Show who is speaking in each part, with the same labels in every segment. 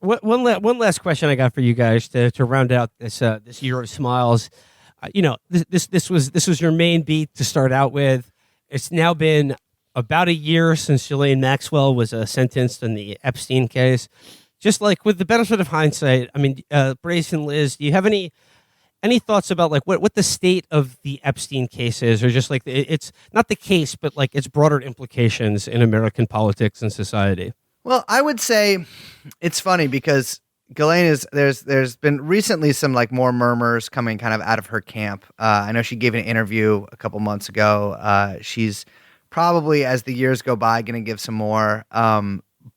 Speaker 1: One last question I got for you guys to round out this year of smiles. This was your main beat to start out with. It's now been about a year since Ghislaine Maxwell was sentenced in the Epstein case. Just like with the benefit of hindsight, I mean, Brace and Liz, do you have any thoughts about like what the state of the Epstein case is, or just like it's not the case, but like its broader implications in American politics and society?
Speaker 2: Well, I would say it's funny because Ghislaine there's been recently some like more murmurs coming kind of out of her camp. I know she gave an interview a couple months ago. She's probably, as the years go by, going to give some more.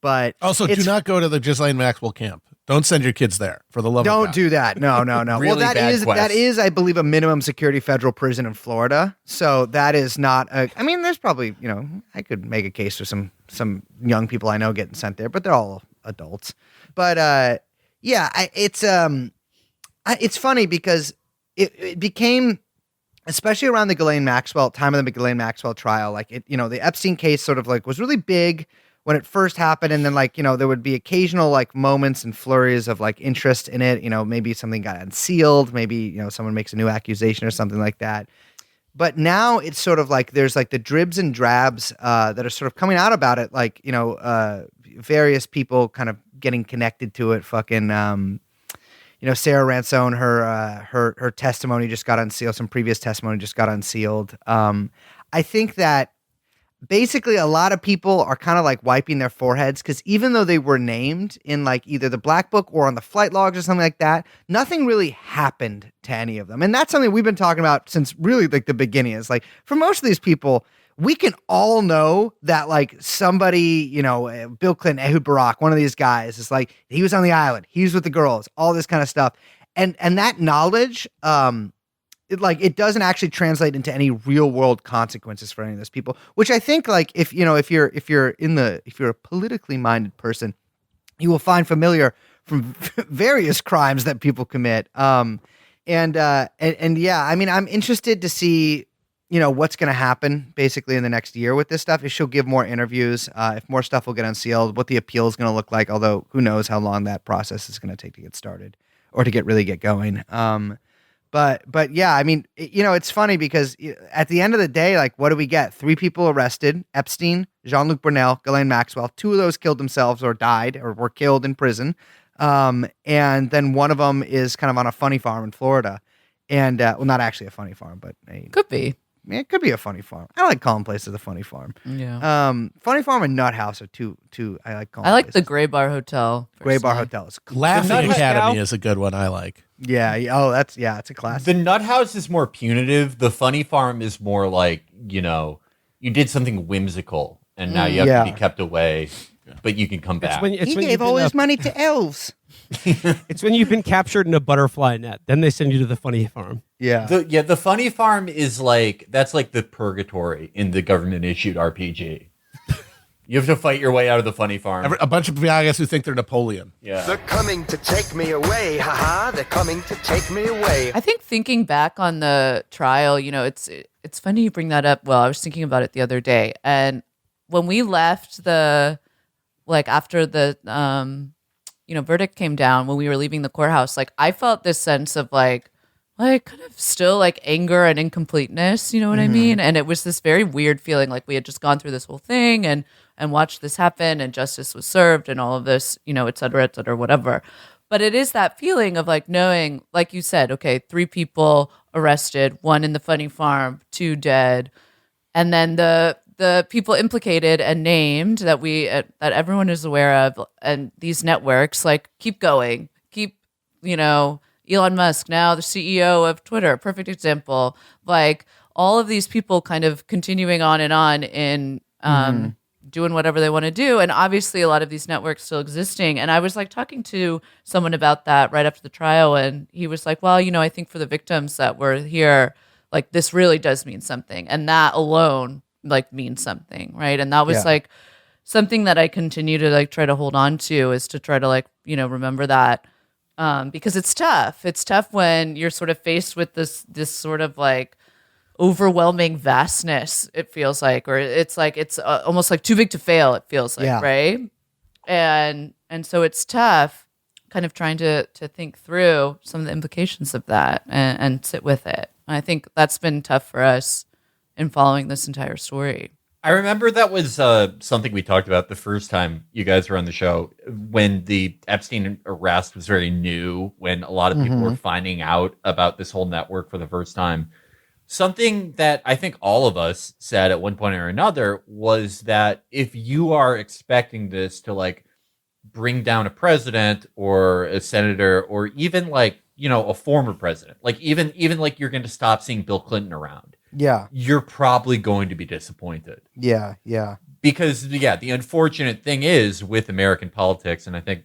Speaker 2: But
Speaker 3: also, do not go to the Ghislaine Maxwell camp. Don't send your kids there, for the love of God.
Speaker 2: Don't do that. No.
Speaker 4: Really
Speaker 2: well, that
Speaker 4: bad
Speaker 2: is, I believe, a minimum security federal prison in Florida. So that is not I mean, there's probably, I could make a case for some young people I know getting sent there, but they're all adults. But it's funny because it became, especially around the Ghislaine Maxwell time of the Ghislaine Maxwell trial, like the Epstein case sort of like was really big when it first happened, and then there would be occasional like moments and flurries of like interest in it. Maybe something got unsealed, maybe someone makes a new accusation or something like that. But now it's sort of like there's like the dribs and drabs that are sort of coming out about it, like various people kind of getting connected to it. Fucking Sarah Ransone, her testimony just got unsealed. Some previous testimony just got unsealed. I think that basically a lot of people are kind of like wiping their foreheads because even though they were named in like either the black book or on the flight logs or something like that, nothing really happened to any of them. And that's something we've been talking about since really like the beginning. Is like for most of these people, we can all know that like somebody, Bill Clinton, Ehud Barak, one of these guys is like, he was on the island, he was with the girls, all this kind of stuff. And that knowledge, it doesn't actually translate into any real world consequences for any of those people, which I think like if you're a politically minded person, you will find familiar from various crimes that people commit. And yeah, I mean, I'm interested to see, what's going to happen basically in the next year with this stuff. If she'll give more interviews, if more stuff will get unsealed, what the appeal is going to look like, although who knows how long that process is going to take to get started or to really get going. But yeah, I mean, it's funny because at the end of the day, like, what do we get? 3 people arrested: Epstein, Jean-Luc Brunel, Ghislaine Maxwell. 2 of those killed themselves or died or were killed in prison. And then one of them is kind of on a funny farm in Florida. And, well, not actually a funny farm, but
Speaker 5: could be.
Speaker 2: It could be a funny farm. I like calling places a funny farm.
Speaker 5: Yeah.
Speaker 2: Funny farm and Nut House are two. I like calling.
Speaker 5: I like
Speaker 2: places.
Speaker 5: the Gray Bar Hotel.
Speaker 2: Gray Bar Hotel is cool.
Speaker 3: Laughing Academy is a good one I like.
Speaker 2: Yeah. Oh, it's a classic.
Speaker 4: The Nut House is more punitive. The Funny Farm is more like, you did something whimsical and now you have to be kept away, but you can come back.
Speaker 2: He gave all his money to elves.
Speaker 1: It's when you've been captured in a butterfly net. Then they send you to the Funny Farm.
Speaker 2: Yeah.
Speaker 4: The Funny Farm is like, that's like the purgatory in the government issued RPG. You have to fight your way out of the Funny Farm.
Speaker 3: A bunch of guys who think they're Napoleon.
Speaker 4: Yeah.
Speaker 6: They're coming to take me away, haha. They're coming to take me away.
Speaker 5: I think thinking back on the trial, it's funny you bring that up. Well, I was thinking about it the other day, and when we left after the verdict came down, when we were leaving the courthouse, like I felt this sense of like kind of still like anger and incompleteness, you know what I mean? And it was this very weird feeling like we had just gone through this whole thing and watched this happen and justice was served and all of this, et cetera, whatever. But it is that feeling of like knowing, like you said, okay, 3 people arrested, 1 in the Funny Farm, 2 dead. And then the people implicated and named that that everyone is aware of, and these networks like keep going, Elon Musk, now the CEO of Twitter, perfect example. Like all of these people kind of continuing on in doing whatever they want to do. And obviously a lot of these networks still existing. And I was like talking to someone about that right after the trial. And he was like, well, I think for the victims that were here, like this really does mean something. And that alone like means something. Right. And that was like something that I continue to like try to hold on to, is to try to like, remember that. Because it's tough. It's tough when you're sort of faced with this sort of like overwhelming vastness, it feels like, or it's like it's almost like too big to fail, it feels like, right? And so it's tough, kind of trying to think through some of the implications of that and sit with it. And I think that's been tough for us in following this entire story.
Speaker 4: I remember that was something we talked about the first time you guys were on the show, when the Epstein arrest was very new, when a lot of people were finding out about this whole network for the first time. Something that I think all of us said at one point or another was that if you are expecting this to like bring down a president or a senator or even like, you know, a former president, like even like you're going to stop seeing Bill Clinton around.
Speaker 2: Yeah.
Speaker 4: You're probably going to be disappointed.
Speaker 2: Yeah. Yeah.
Speaker 4: Because, yeah, the unfortunate thing is with American politics, and I think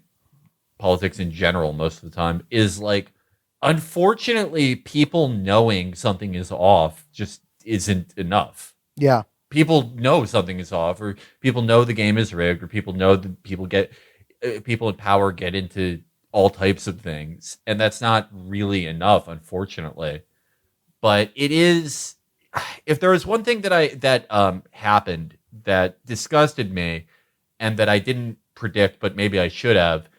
Speaker 4: politics in general most of the time, is like, unfortunately, people knowing something is off just isn't enough.
Speaker 2: Yeah.
Speaker 4: People know something is off, or people know the game is rigged, or people know that people in power get into all types of things. And that's not really enough, unfortunately. But it is... If there was one thing that happened that disgusted me and that I didn't predict, but maybe I should have,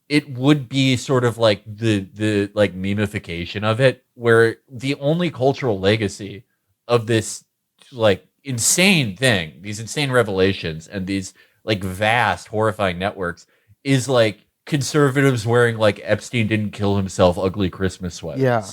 Speaker 4: it would be sort of like the like memification of it, where the only cultural legacy of this like insane thing, these insane revelations and these like vast horrifying networks is like conservatives wearing like Epstein didn't kill himself ugly Christmas sweaters.
Speaker 2: Yeah.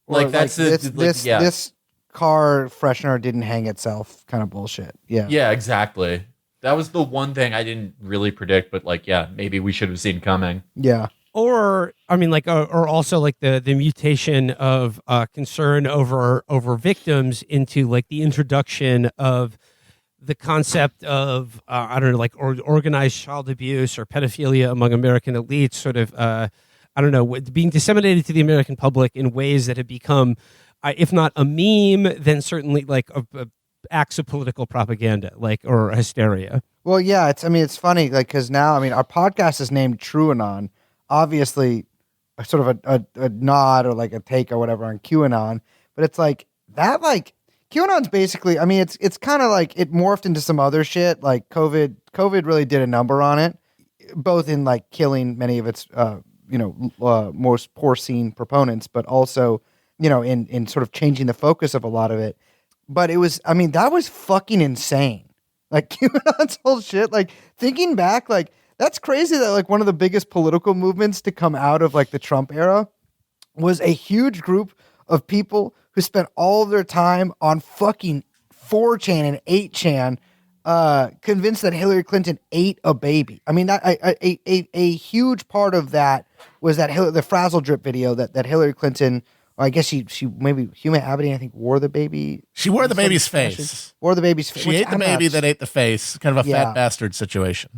Speaker 4: Like that's
Speaker 2: this car freshener didn't hang itself kind of bullshit. Yeah.
Speaker 4: Yeah, exactly. That was the one thing I didn't really predict, but like, yeah, maybe we should have seen coming.
Speaker 2: Yeah.
Speaker 1: Or, I mean, like, or also like the mutation of concern over victims into like the introduction of the concept of, I don't know, like organized child abuse or pedophilia among American elites, sort of, I don't know, being disseminated to the American public in ways that have become, if not a meme, then certainly like a acts of political propaganda, like, or hysteria.
Speaker 2: Well, yeah, it's funny, like, because now, I mean, our podcast is named TrueAnon, obviously sort of a nod or like a take or whatever on QAnon, but it's like that, like, QAnon's basically, I mean, it's kind of like it morphed into some other shit, like COVID really did a number on it, both in like killing many of its, most porcine proponents, but also, you know, in sort of changing the focus of a lot of it. But it was, I mean, that was fucking insane. Like QAnon's whole shit, like thinking back, like that's crazy that like one of the biggest political movements to come out of like the Trump era was a huge group of people who spent all of their time on fucking 4chan and 8chan, convinced that Hillary Clinton ate a baby. I mean, that a huge part of that was that the Frazzle Drip video that Hillary Clinton, I guess she maybe Huma Abedin, I think, wore the baby.
Speaker 3: She wore the baby's face.
Speaker 2: Wore the baby's face.
Speaker 3: She ate the baby that ate the face. Kind of a fat bastard situation.